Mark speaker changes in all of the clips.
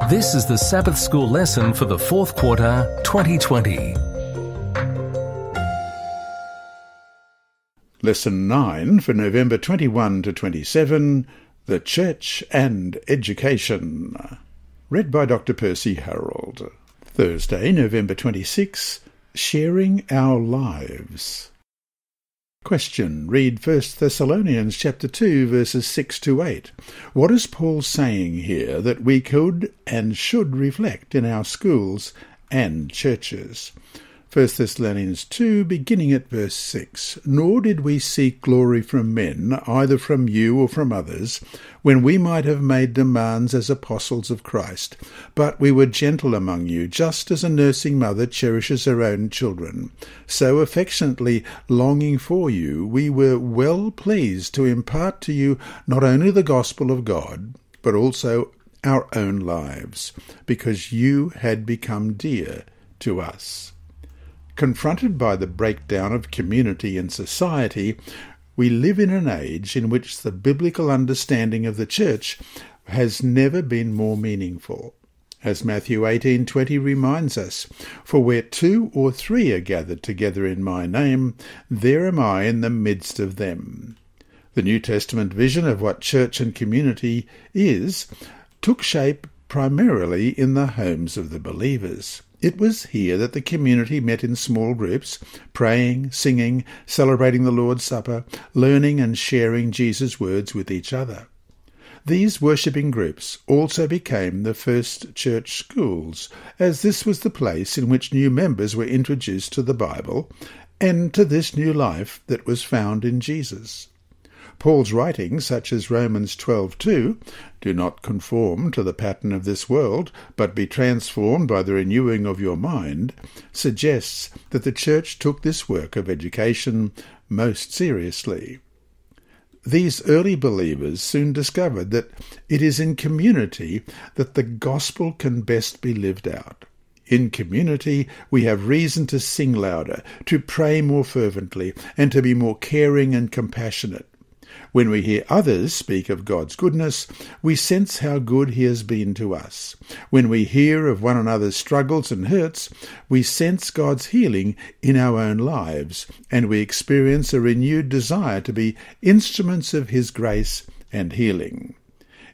Speaker 1: This is the Sabbath School lesson for the fourth quarter, 2020.
Speaker 2: Lesson 9 for November 21 to 27, The Church and Education. Read by Dr. Percy Harrold. Thursday, November 26, Sharing Our Lives. Question. Read 1 Thessalonians chapter 2, verses 6 to 8. What is Paul saying here that we could and should reflect in our schools and churches? 1 Thessalonians 2, beginning at verse 6. Nor did we seek glory from men, either from you or from others, when we might have made demands as apostles of Christ. But we were gentle among you, just as a nursing mother cherishes her own children. So affectionately longing for you, we were well pleased to impart to you not only the gospel of God, but also our own lives, because you had become dear to us. Confronted by the breakdown of community and society, we live in an age in which the biblical understanding of the church has never been more meaningful. As Matthew 18:20 reminds us, "For where 2 or 3 are gathered together in my name, there am I in the midst of them." The New Testament vision of what church and community is took shape primarily in the homes of the believers. It was here that the community met in small groups, praying, singing, celebrating the Lord's Supper, learning and sharing Jesus' words with each other. These worshipping groups also became the first church schools, as this was the place in which new members were introduced to the Bible and to this new life that was found in Jesus. Paul's writings, such as Romans 12:2, "Do not conform to the pattern of this world, but be transformed by the renewing of your mind," suggests that the church took this work of education most seriously. These early believers soon discovered that it is in community that the gospel can best be lived out. In community, we have reason to sing louder, to pray more fervently, and to be more caring and compassionate. When we hear others speak of God's goodness, we sense how good He has been to us. When we hear of one another's struggles and hurts, we sense God's healing in our own lives, and we experience a renewed desire to be instruments of His grace and healing.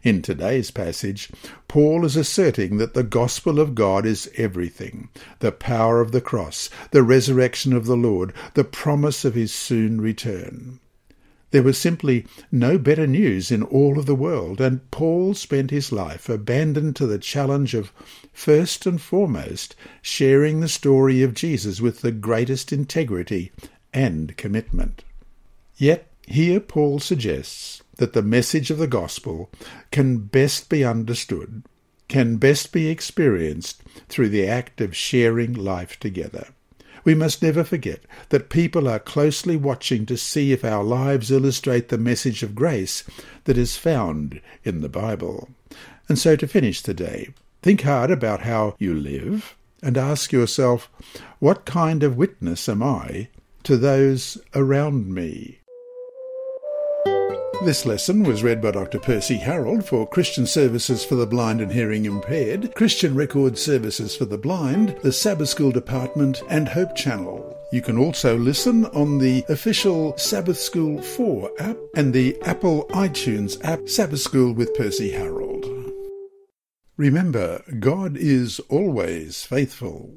Speaker 2: In today's passage, Paul is asserting that the gospel of God is everything: the power of the cross, the resurrection of the Lord, the promise of His soon return. There was simply no better news in all of the world, and Paul spent his life abandoned to the challenge of, first and foremost, sharing the story of Jesus with the greatest integrity and commitment. Yet here Paul suggests that the message of the gospel can best be understood, can best be experienced through the act of sharing life together. We must never forget that people are closely watching to see if our lives illustrate the message of grace that is found in the Bible. And so to finish the day, think hard about how you live and ask yourself, what kind of witness am I to those around me? This lesson was read by Dr. Percy Harrold for Christian Services for the Blind and Hearing Impaired, Christian Record Services for the Blind, the Sabbath School Department, and Hope Channel. You can also listen on the official Sabbath School 4 app and the Apple iTunes app, Sabbath School with Percy Harrold. Remember, God is always faithful.